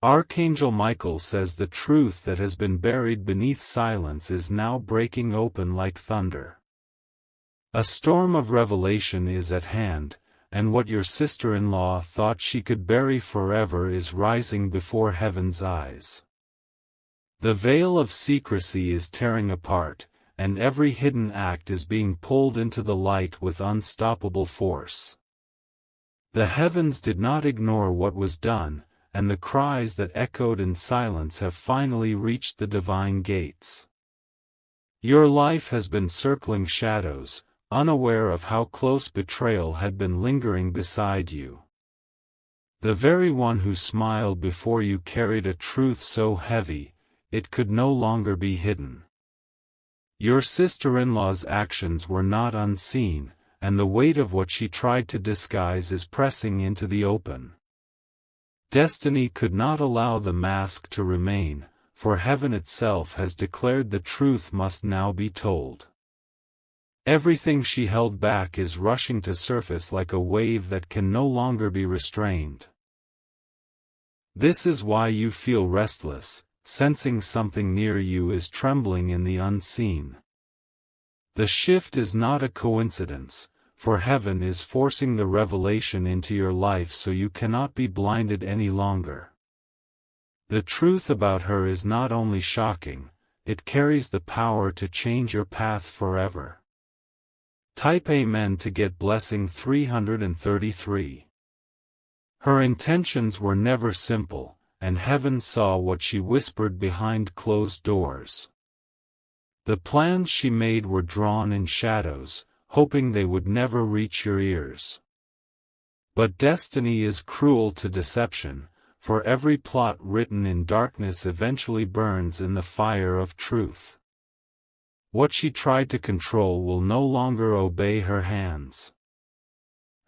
Archangel Michael says the truth that has been buried beneath silence is now breaking open like thunder. A storm of revelation is at hand, and what your sister-in-law thought she could bury forever is rising before heaven's eyes. The veil of secrecy is tearing apart, and every hidden act is being pulled into the light with unstoppable force. The heavens did not ignore what was done, and the cries that echoed in silence have finally reached the divine gates. Your life has been circling shadows, unaware of how close betrayal had been lingering beside you. The very one who smiled before you carried a truth so heavy, it could no longer be hidden. Your sister-in-law's actions were not unseen, and the weight of what she tried to disguise is pressing into the open. Destiny could not allow the mask to remain, for heaven itself has declared the truth must now be told. Everything she held back is rushing to surface like a wave that can no longer be restrained. This is why you feel restless, sensing something near you is trembling in the unseen. The shift is not a coincidence, for heaven is forcing the revelation into your life so you cannot be blinded any longer. The truth about her is not only shocking, it carries the power to change your path forever. Type Amen to get blessing 333. Her intentions were never simple, and heaven saw what she whispered behind closed doors. The plans she made were drawn in shadows, hoping they would never reach your ears. But destiny is cruel to deception, for every plot written in darkness eventually burns in the fire of truth. What she tried to control will no longer obey her hands.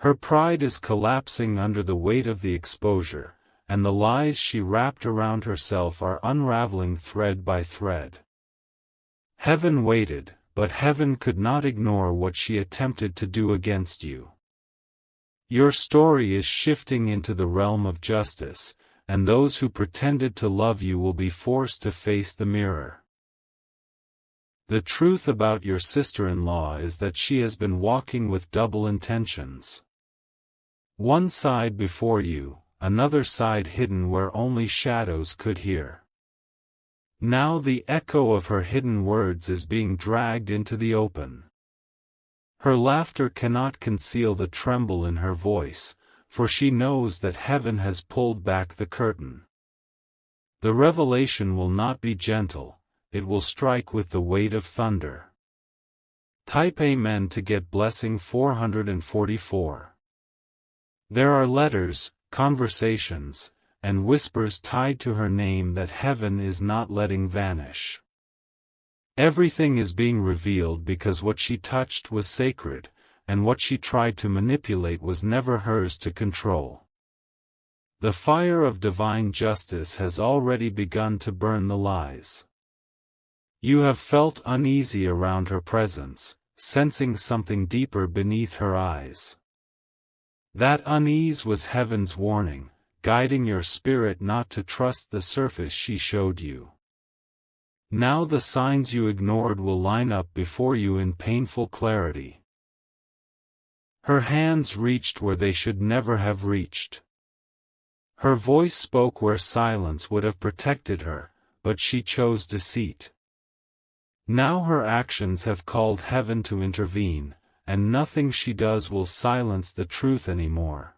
Her pride is collapsing under the weight of the exposure, and the lies she wrapped around herself are unraveling thread by thread. Heaven waited, but heaven could not ignore what she attempted to do against you. Your story is shifting into the realm of justice, and those who pretended to love you will be forced to face the mirror. The truth about your sister-in-law is that she has been walking with double intentions. One side before you, another side hidden where only shadows could hear. Now the echo of her hidden words is being dragged into the open. Her laughter cannot conceal the tremble in her voice, for she knows that heaven has pulled back the curtain. The revelation will not be gentle, it will strike with the weight of thunder. Type Amen to get blessing 444. There are letters, conversations, and whispers tied to her name that heaven is not letting vanish. Everything is being revealed because what she touched was sacred, and what she tried to manipulate was never hers to control. The fire of divine justice has already begun to burn the lies. You have felt uneasy around her presence, sensing something deeper beneath her eyes. That unease was heaven's warning, guiding your spirit not to trust the surface she showed you. Now the signs you ignored will line up before you in painful clarity. Her hands reached where they should never have reached. Her voice spoke where silence would have protected her, but she chose deceit. Now her actions have called heaven to intervene, and nothing she does will silence the truth anymore.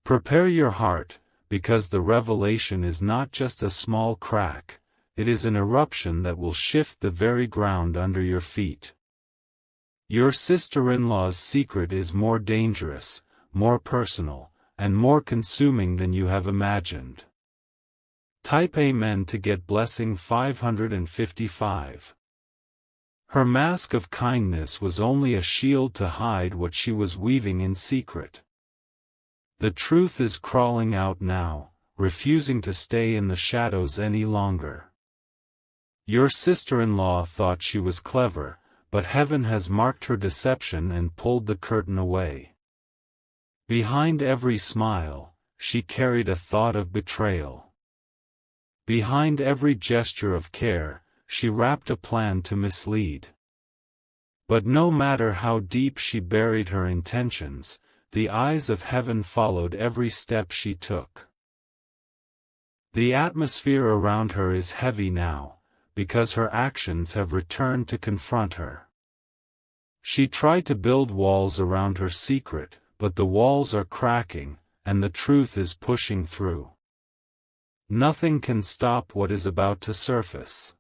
Prepare your heart, because the revelation is not just a small crack, it is an eruption that will shift the very ground under your feet. Your sister-in-law's secret is more dangerous, more personal, and more consuming than you have imagined. Type Amen to get blessing 555. Her mask of kindness was only a shield to hide what she was weaving in secret. The truth is crawling out now, refusing to stay in the shadows any longer. Your sister-in-law thought she was clever, but heaven has marked her deception and pulled the curtain away. Behind every smile, she carried a thought of betrayal. Behind every gesture of care, she wrapped a plan to mislead. But no matter how deep she buried her intentions, the eyes of heaven followed every step she took. The atmosphere around her is heavy now, because her actions have returned to confront her. She tried to build walls around her secret, but the walls are cracking, and the truth is pushing through. Nothing can stop what is about to surface.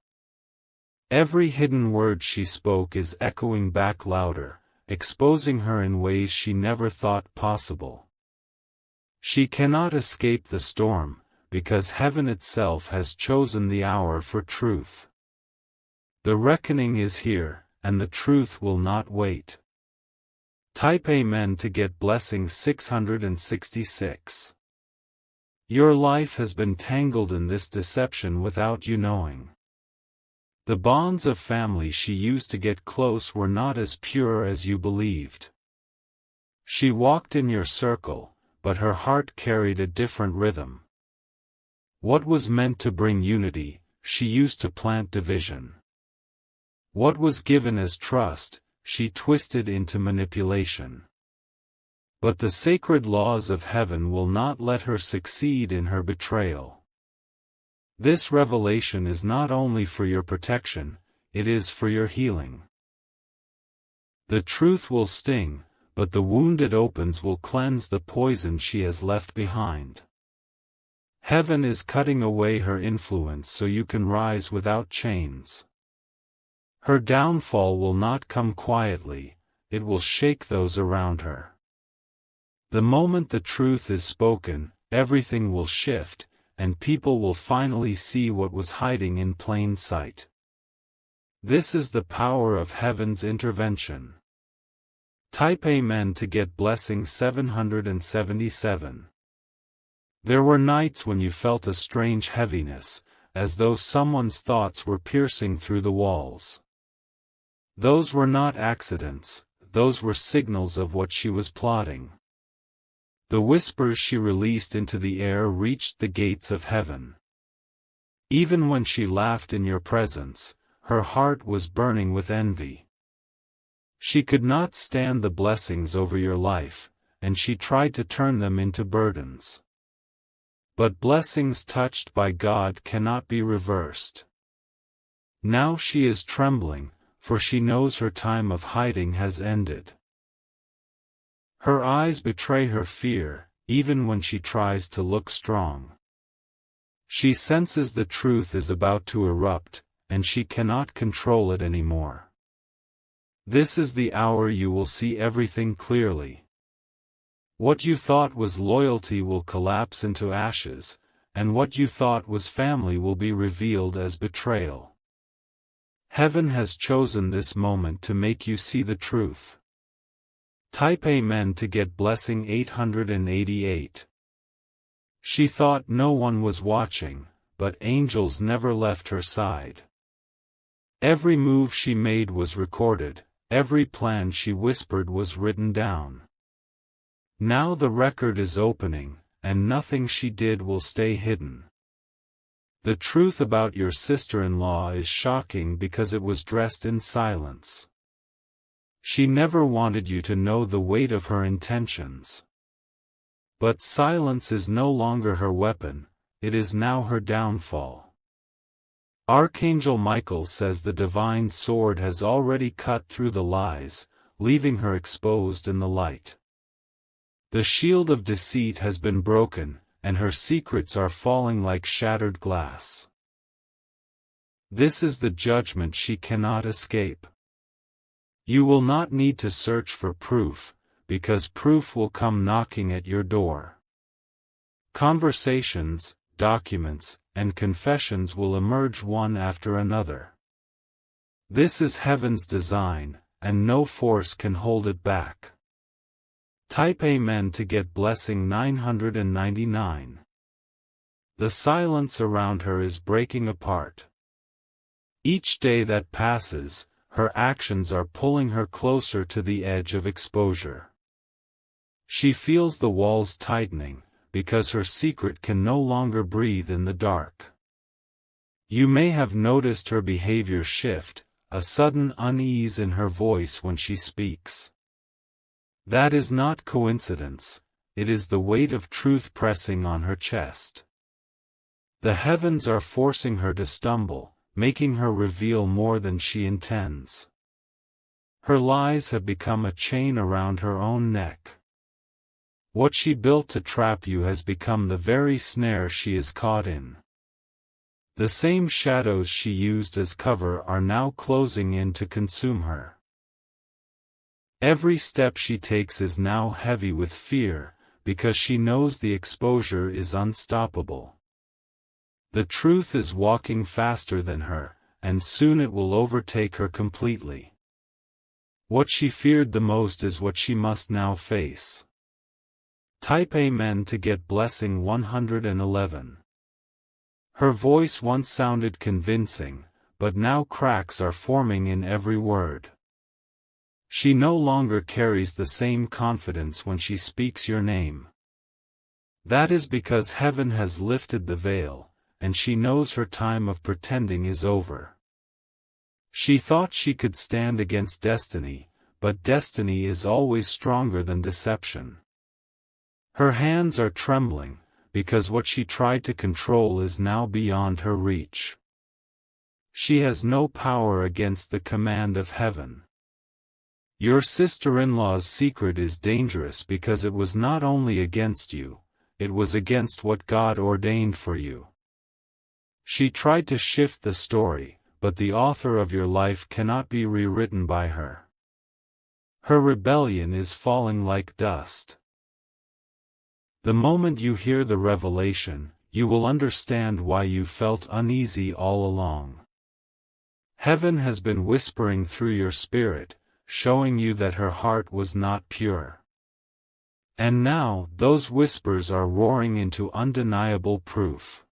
Every hidden word she spoke is echoing back louder, exposing her in ways she never thought possible. She cannot escape the storm, because heaven itself has chosen the hour for truth. The reckoning is here, and the truth will not wait. Type Amen to get blessing 666. Your life has been tangled in this deception without you knowing. The bonds of family she used to get close were not as pure as you believed. She walked in your circle, but her heart carried a different rhythm. What was meant to bring unity, she used to plant division. What was given as trust, she twisted into manipulation. But the sacred laws of heaven will not let her succeed in her betrayal. This revelation is not only for your protection, it is for your healing. The truth will sting, but the wound it opens will cleanse the poison she has left behind. Heaven is cutting away her influence so you can rise without chains. Her downfall will not come quietly, it will shake those around her. The moment the truth is spoken, everything will shift, and people will finally see what was hiding in plain sight. This is the power of heaven's intervention. Type Amen to get blessing 777. There were nights when you felt a strange heaviness, as though someone's thoughts were piercing through the walls. Those were not accidents, those were signals of what she was plotting. The whispers she released into the air reached the gates of heaven. Even when she laughed in your presence, her heart was burning with envy. She could not stand the blessings over your life, and she tried to turn them into burdens. But blessings touched by God cannot be reversed. Now she is trembling, for she knows her time of hiding has ended. Her eyes betray her fear, even when she tries to look strong. She senses the truth is about to erupt, and she cannot control it anymore. This is the hour you will see everything clearly. What you thought was loyalty will collapse into ashes, and what you thought was family will be revealed as betrayal. Heaven has chosen this moment to make you see the truth. Type Amen to get blessing 888. She thought no one was watching, but angels never left her side. Every move she made was recorded, every plan she whispered was written down. Now the record is opening, and nothing she did will stay hidden. The truth about your sister-in-law is shocking because it was dressed in silence. She never wanted you to know the weight of her intentions. But silence is no longer her weapon, it is now her downfall. Archangel Michael says the divine sword has already cut through the lies, leaving her exposed in the light. The shield of deceit has been broken, and her secrets are falling like shattered glass. This is the judgment she cannot escape. You will not need to search for proof, because proof will come knocking at your door. Conversations, documents, and confessions will emerge one after another. This is heaven's design, and no force can hold it back. Type Amen to get blessing 999. The silence around her is breaking apart. Each day that passes, her actions are pulling her closer to the edge of exposure. She feels the walls tightening, because her secret can no longer breathe in the dark. You may have noticed her behavior shift, a sudden unease in her voice when she speaks. That is not coincidence, it is the weight of truth pressing on her chest. The heavens are forcing her to stumble, making her reveal more than she intends. Her lies have become a chain around her own neck. What she built to trap you has become the very snare she is caught in. The same shadows she used as cover are now closing in to consume her. Every step she takes is now heavy with fear, because she knows the exposure is unstoppable. The truth is walking faster than her, and soon it will overtake her completely. What she feared the most is what she must now face. Type Amen to get blessing 111. Her voice once sounded convincing, but now cracks are forming in every word. She no longer carries the same confidence when she speaks your name. That is because heaven has lifted the veil, and she knows her time of pretending is over. She thought she could stand against destiny, but destiny is always stronger than deception. Her hands are trembling, because what she tried to control is now beyond her reach. She has no power against the command of heaven. Your sister-in-law's secret is dangerous because it was not only against you, it was against what God ordained for you. She tried to shift the story, but the author of your life cannot be rewritten by her. Her rebellion is falling like dust. The moment you hear the revelation, you will understand why you felt uneasy all along. Heaven has been whispering through your spirit, showing you that her heart was not pure. And now, those whispers are roaring into undeniable proof.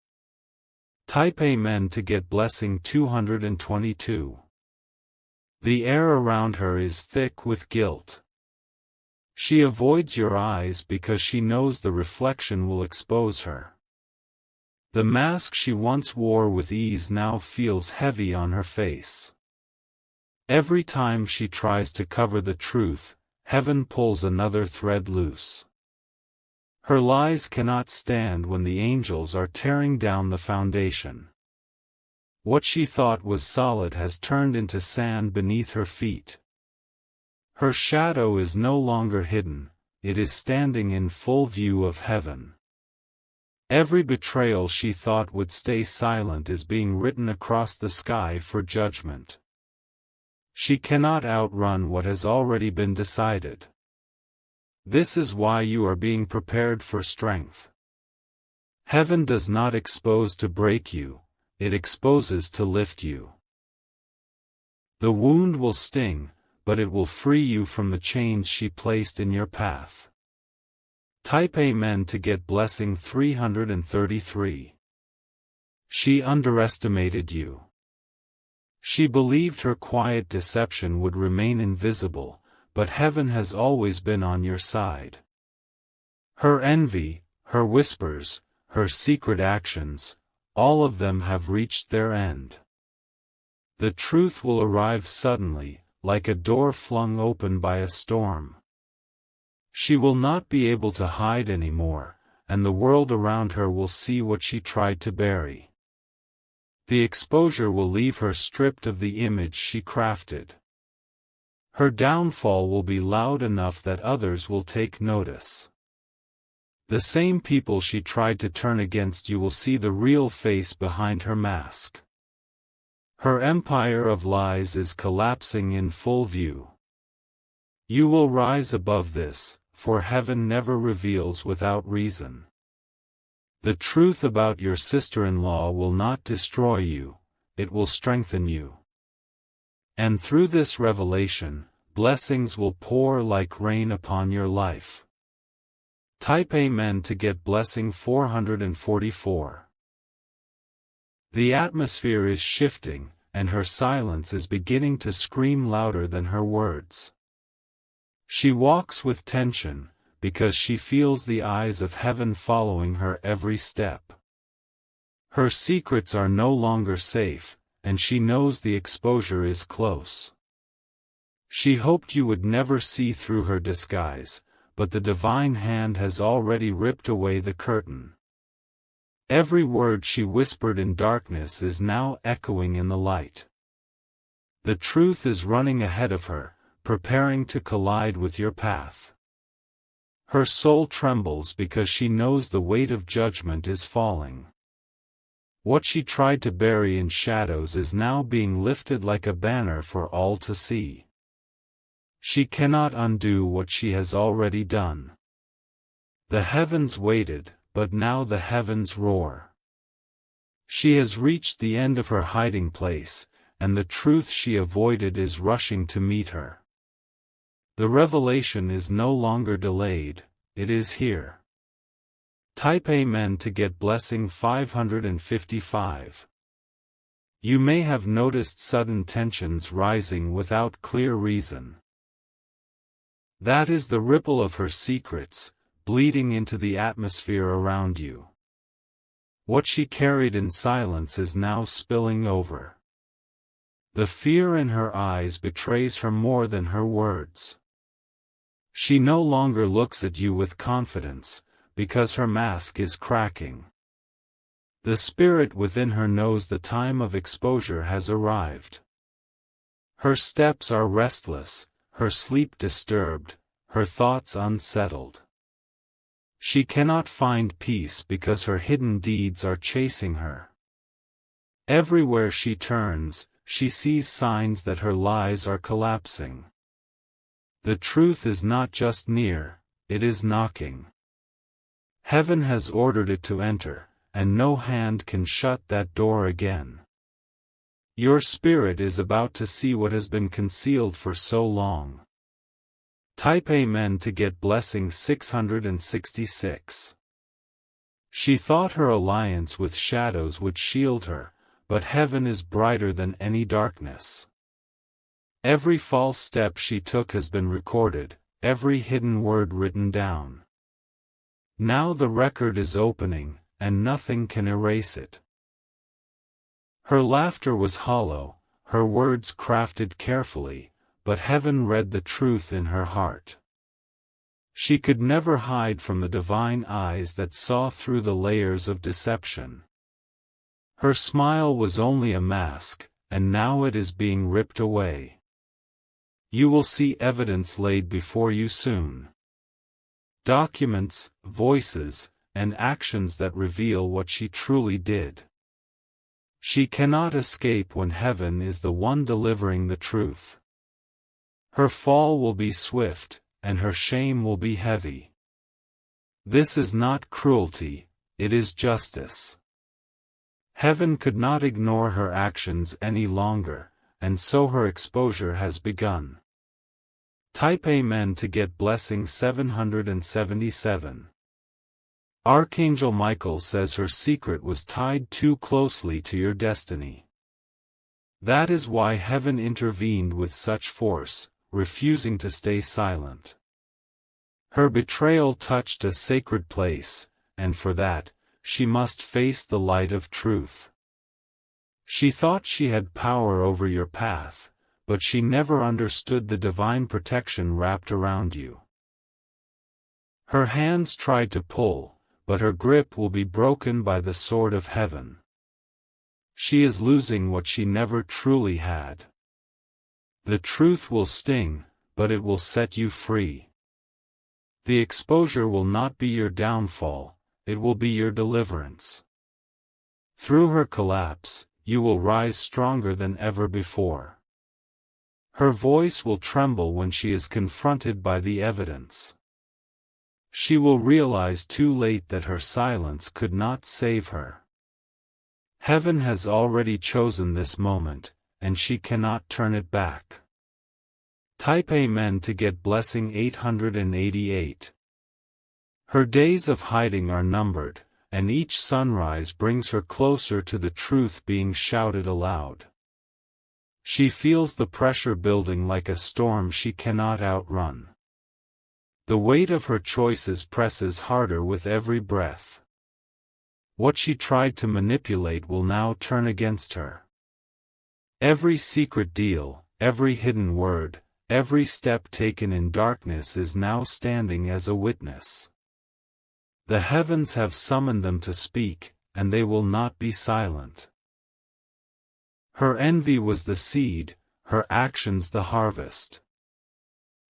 Type Amen to get blessing 222. The air around her is thick with guilt. She avoids your eyes because she knows the reflection will expose her. The mask she once wore with ease now feels heavy on her face. Every time she tries to cover the truth, heaven pulls another thread loose. Her lies cannot stand when the angels are tearing down the foundation. What she thought was solid has turned into sand beneath her feet. Her shadow is no longer hidden, it is standing in full view of heaven. Every betrayal she thought would stay silent is being written across the sky for judgment. She cannot outrun what has already been decided. This is why you are being prepared for strength. Heaven does not expose to break you, it exposes to lift you. The wound will sting, but it will free you from the chains she placed in your path. Type Amen to get blessing 333. She underestimated you. She believed her quiet deception would remain invisible, but heaven has always been on your side. Her envy, her whispers, her secret actions, all of them have reached their end. The truth will arrive suddenly, like a door flung open by a storm. She will not be able to hide anymore, and the world around her will see what she tried to bury. The exposure will leave her stripped of the image she crafted. Her downfall will be loud enough that others will take notice. The same people she tried to turn against you will see the real face behind her mask. Her empire of lies is collapsing in full view. You will rise above this, for heaven never reveals without reason. The truth about your sister-in-law will not destroy you, it will strengthen you. And through this revelation, blessings will pour like rain upon your life. Type Amen to get blessing 444. The atmosphere is shifting, and her silence is beginning to scream louder than her words. She walks with tension, because she feels the eyes of heaven following her every step. Her secrets are no longer safe, and she knows the exposure is close. She hoped you would never see through her disguise, but the divine hand has already ripped away the curtain. Every word she whispered in darkness is now echoing in the light. The truth is running ahead of her, preparing to collide with your path. Her soul trembles because she knows the weight of judgment is falling. What she tried to bury in shadows is now being lifted like a banner for all to see. She cannot undo what she has already done. The heavens waited, but now the heavens roar. She has reached the end of her hiding place, and the truth she avoided is rushing to meet her. The revelation is no longer delayed, it is here. Type Amen to get blessing 555. You may have noticed sudden tensions rising without clear reason. That is the ripple of her secrets, bleeding into the atmosphere around you. What she carried in silence is now spilling over. The fear in her eyes betrays her more than her words. She no longer looks at you with confidence, because her mask is cracking. The spirit within her knows the time of exposure has arrived. Her steps are restless, her sleep disturbed, her thoughts unsettled. She cannot find peace because her hidden deeds are chasing her. Everywhere she turns, she sees signs that her lies are collapsing. The truth is not just near, it is knocking. Heaven has ordered it to enter, and no hand can shut that door again. Your spirit is about to see what has been concealed for so long. Type Amen to get blessing 666. She thought her alliance with shadows would shield her, but heaven is brighter than any darkness. Every false step she took has been recorded, every hidden word written down. Now the record is opening, and nothing can erase it. Her laughter was hollow, her words crafted carefully, but heaven read the truth in her heart. She could never hide from the divine eyes that saw through the layers of deception. Her smile was only a mask, and now it is being ripped away. You will see evidence laid before you soon. Documents, voices, and actions that reveal what she truly did. She cannot escape when heaven is the one delivering the truth. Her fall will be swift, and her shame will be heavy. This is not cruelty, it is justice. Heaven could not ignore her actions any longer, and so her exposure has begun. Type Amen to get blessing 777. Archangel Michael says her secret was tied too closely to your destiny. That is why heaven intervened with such force, refusing to stay silent. Her betrayal touched a sacred place, and for that, she must face the light of truth. She thought she had power over your path, but she never understood the divine protection wrapped around you. Her hands tried to pull, but her grip will be broken by the sword of heaven. She is losing what she never truly had. The truth will sting, but it will set you free. The exposure will not be your downfall, it will be your deliverance. Through her collapse, you will rise stronger than ever before. Her voice will tremble when she is confronted by the evidence. She will realize too late that her silence could not save her. Heaven has already chosen this moment, and she cannot turn it back. Type Amen to get blessing 888. Her days of hiding are numbered, and each sunrise brings her closer to the truth being shouted aloud. She feels the pressure building like a storm she cannot outrun. The weight of her choices presses harder with every breath. What she tried to manipulate will now turn against her. Every secret deal, every hidden word, every step taken in darkness is now standing as a witness. The heavens have summoned them to speak, and they will not be silent. Her envy was the seed, her actions the harvest.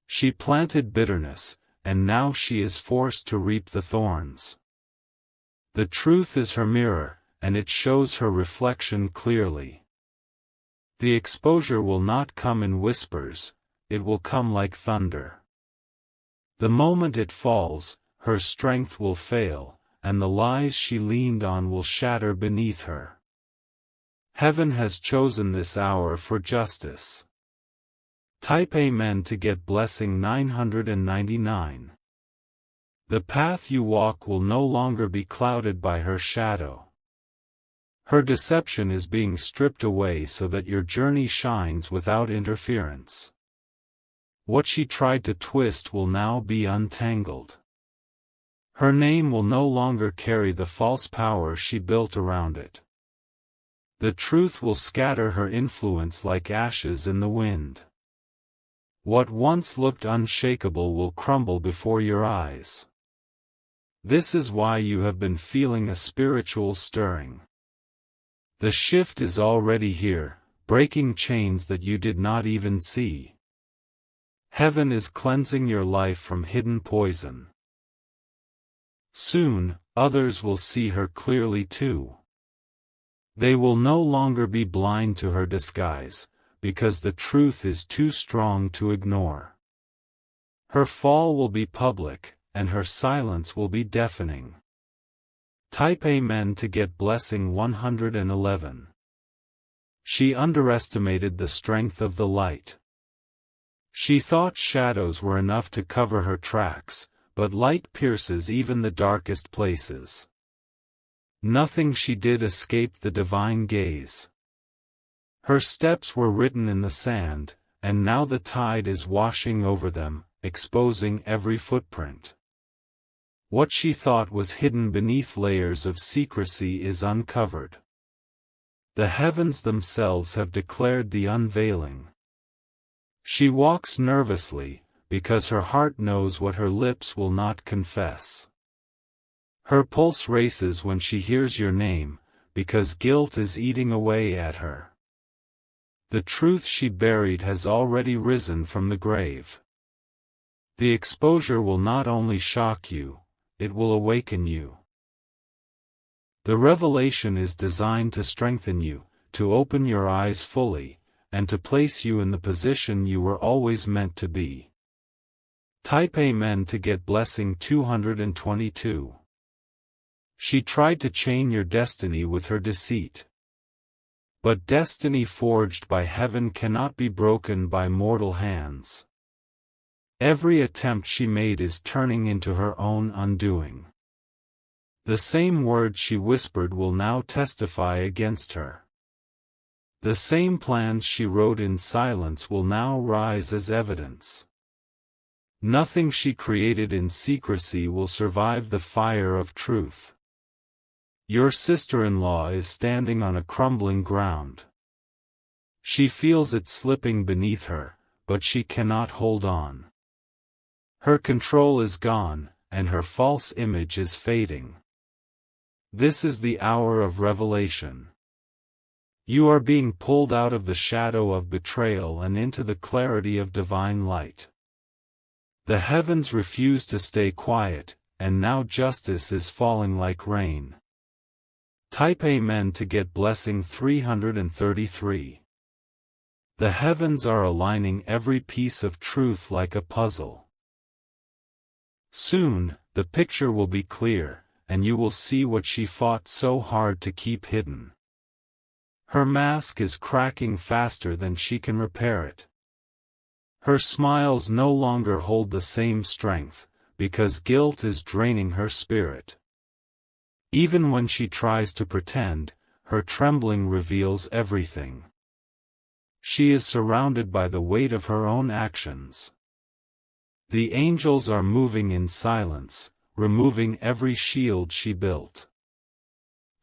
She planted bitterness, and now she is forced to reap the thorns. The truth is her mirror, and it shows her reflection clearly. The exposure will not come in whispers, it will come like thunder. The moment it falls, her strength will fail, and the lies she leaned on will shatter beneath her. Heaven has chosen this hour for justice. Type Amen to get blessing 999. The path you walk will no longer be clouded by her shadow. Her deception is being stripped away so that your journey shines without interference. What she tried to twist will now be untangled. Her name will no longer carry the false power she built around it. The truth will scatter her influence like ashes in the wind. What once looked unshakable will crumble before your eyes. This is why you have been feeling a spiritual stirring. The shift is already here, breaking chains that you did not even see. Heaven is cleansing your life from hidden poison. Soon, others will see her clearly too. They will no longer be blind to her disguise, because the truth is too strong to ignore. Her fall will be public, and her silence will be deafening. Type Amen to get blessing 111. She underestimated the strength of the light. She thought shadows were enough to cover her tracks, but light pierces even the darkest places. Nothing she did escaped the divine gaze. Her steps were written in the sand, and now the tide is washing over them, exposing every footprint. What she thought was hidden beneath layers of secrecy is uncovered. The heavens themselves have declared the unveiling. She walks nervously, because her heart knows what her lips will not confess. Her pulse races when she hears your name, because guilt is eating away at her. The truth she buried has already risen from the grave. The exposure will not only shock you, it will awaken you. The revelation is designed to strengthen you, to open your eyes fully, and to place you in the position you were always meant to be. Type Amen to get blessing 222. She tried to chain your destiny with her deceit. But destiny forged by heaven cannot be broken by mortal hands. Every attempt she made is turning into her own undoing. The same words she whispered will now testify against her. The same plans she wrote in silence will now rise as evidence. Nothing she created in secrecy will survive the fire of truth. Your sister-in-law is standing on a crumbling ground. She feels it slipping beneath her, but she cannot hold on. Her control is gone, and her false image is fading. This is the hour of revelation. You are being pulled out of the shadow of betrayal and into the clarity of divine light. The heavens refuse to stay quiet, and now justice is falling like rain. Type Amen to get blessing 333. The heavens are aligning every piece of truth like a puzzle. Soon, the picture will be clear, and you will see what she fought so hard to keep hidden. Her mask is cracking faster than she can repair it. Her smiles no longer hold the same strength, because guilt is draining her spirit. Even when she tries to pretend, her trembling reveals everything. She is surrounded by the weight of her own actions. The angels are moving in silence, removing every shield she built.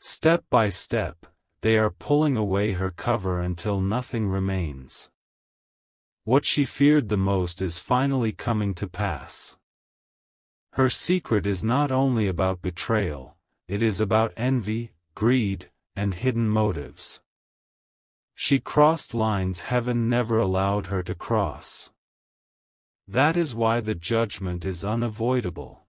Step by step, they are pulling away her cover until nothing remains. What she feared the most is finally coming to pass. Her secret is not only about betrayal, it is about envy, greed, and hidden motives. She crossed lines heaven never allowed her to cross. That is why the judgment is unavoidable.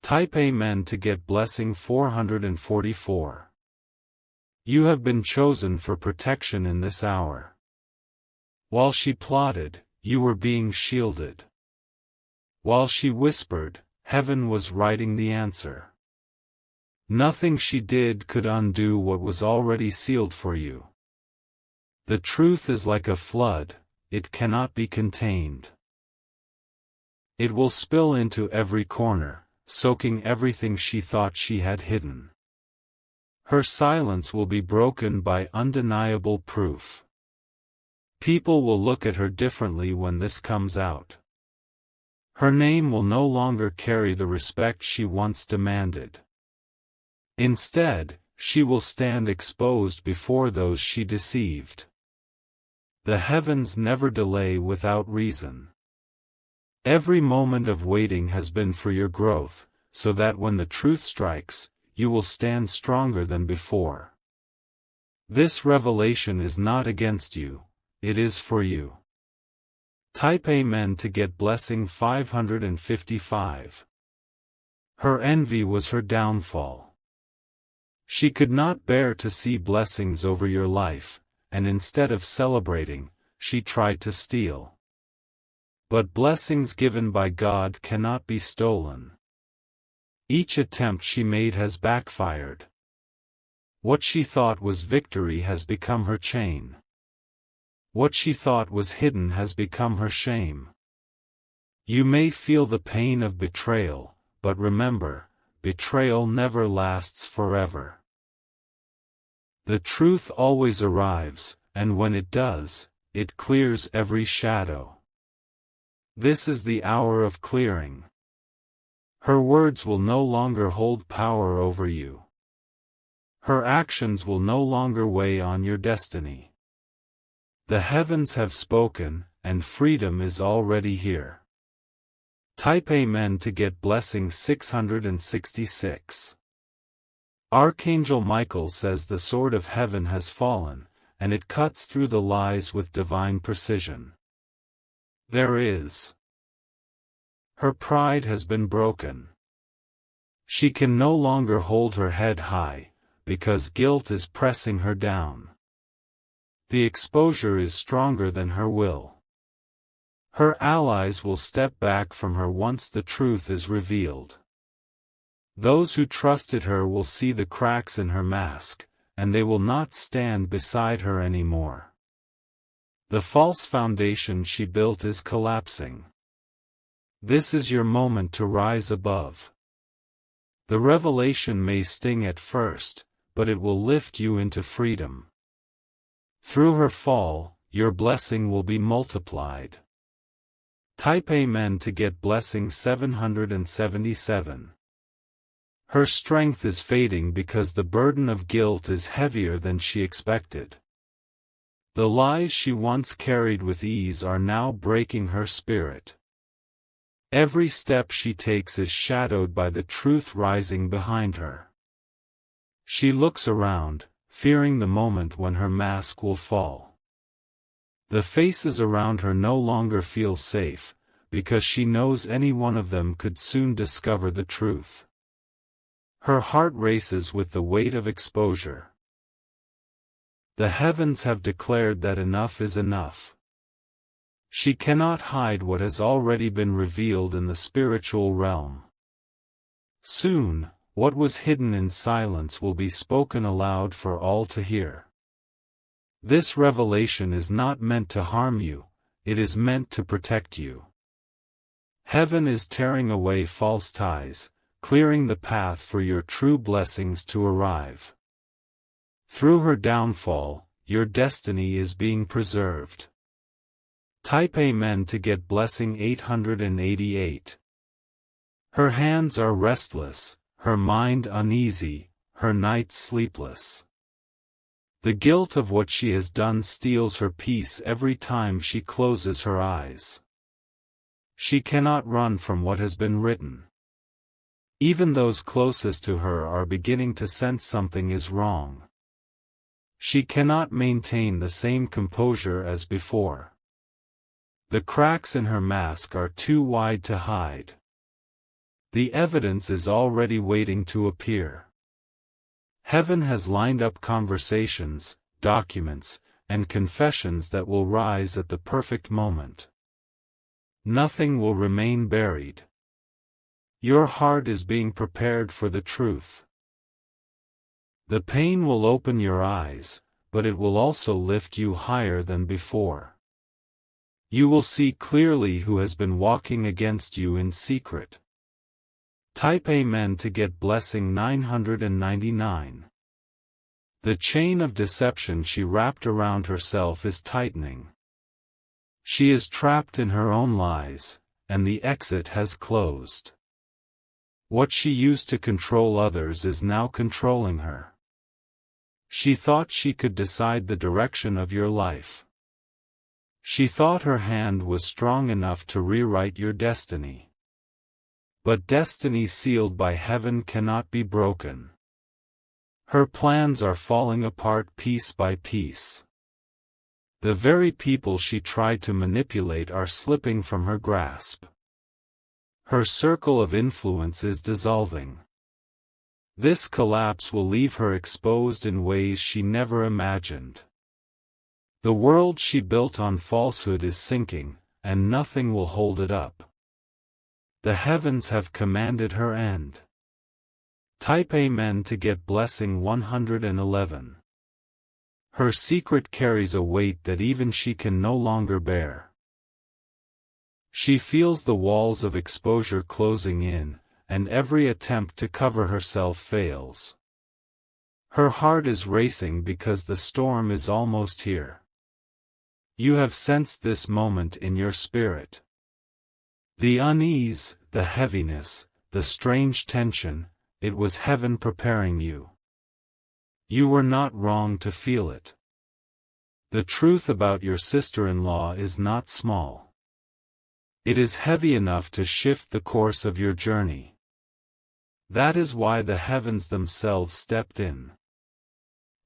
Type Amen to get blessing 444. You have been chosen for protection in this hour. While she plotted, you were being shielded. While she whispered, heaven was writing the answer. Nothing she did could undo what was already sealed for you. The truth is like a flood, it cannot be contained. It will spill into every corner, soaking everything she thought she had hidden. Her silence will be broken by undeniable proof. People will look at her differently when this comes out. Her name will no longer carry the respect she once demanded. Instead, she will stand exposed before those she deceived. The heavens never delay without reason. Every moment of waiting has been for your growth, so that when the truth strikes, you will stand stronger than before. This revelation is not against you, it is for you. Type Amen to get blessing 555. Her envy was her downfall. She could not bear to see blessings over your life, and instead of celebrating, she tried to steal. But blessings given by God cannot be stolen. Each attempt she made has backfired. What she thought was victory has become her chain. What she thought was hidden has become her shame. You may feel the pain of betrayal, but remember, betrayal never lasts forever. The truth always arrives, and when it does, it clears every shadow. This is the hour of clearing. Her words will no longer hold power over you. Her actions will no longer weigh on your destiny. The heavens have spoken, and freedom is already here. Type Amen to get blessing 666. Archangel Michael says the sword of heaven has fallen, and it cuts through the lies with divine precision. There is. Her pride has been broken. She can no longer hold her head high, because guilt is pressing her down. The exposure is stronger than her will. Her allies will step back from her once the truth is revealed. Those who trusted her will see the cracks in her mask, and they will not stand beside her anymore. The false foundation she built is collapsing. This is your moment to rise above. The revelation may sting at first, but it will lift you into freedom. Through her fall, your blessing will be multiplied. Type Amen to get blessing 777. Her strength is fading because the burden of guilt is heavier than she expected. The lies she once carried with ease are now breaking her spirit. Every step she takes is shadowed by the truth rising behind her. She looks around, fearing the moment when her mask will fall. The faces around her no longer feel safe, because she knows any one of them could soon discover the truth. Her heart races with the weight of exposure. The heavens have declared that enough is enough. She cannot hide what has already been revealed in the spiritual realm. Soon, what was hidden in silence will be spoken aloud for all to hear. This revelation is not meant to harm you, it is meant to protect you. Heaven is tearing away false ties, clearing the path for your true blessings to arrive. Through her downfall, your destiny is being preserved. Type Amen to get blessing 888. Her hands are restless, her mind uneasy, her nights sleepless. The guilt of what she has done steals her peace every time she closes her eyes. She cannot run from what has been written. Even those closest to her are beginning to sense something is wrong. She cannot maintain the same composure as before. The cracks in her mask are too wide to hide. The evidence is already waiting to appear. Heaven has lined up conversations, documents, and confessions that will rise at the perfect moment. Nothing will remain buried. Your heart is being prepared for the truth. The pain will open your eyes, but it will also lift you higher than before. You will see clearly who has been walking against you in secret. Type Amen to get blessing 999. The chain of deception she wrapped around herself is tightening. She is trapped in her own lies, and the exit has closed. What she used to control others is now controlling her. She thought she could decide the direction of your life. She thought her hand was strong enough to rewrite your destiny. But destiny sealed by heaven cannot be broken. Her plans are falling apart piece by piece. The very people she tried to manipulate are slipping from her grasp. Her circle of influence is dissolving. This collapse will leave her exposed in ways she never imagined. The world she built on falsehood is sinking, and nothing will hold it up. The heavens have commanded her end. Type Amen to get blessing 111. Her secret carries a weight that even she can no longer bear. She feels the walls of exposure closing in, and every attempt to cover herself fails. Her heart is racing because the storm is almost here. You have sensed this moment in your spirit. The unease, the heaviness, the strange tension, it was heaven preparing you. You were not wrong to feel it. The truth about your sister-in-law is not small. It is heavy enough to shift the course of your journey. That is why the heavens themselves stepped in.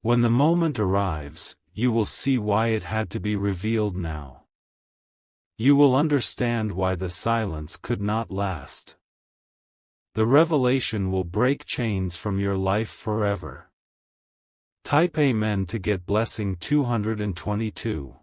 When the moment arrives, you will see why it had to be revealed now. You will understand why the silence could not last. The revelation will break chains from your life forever. Type Amen to get blessing 222.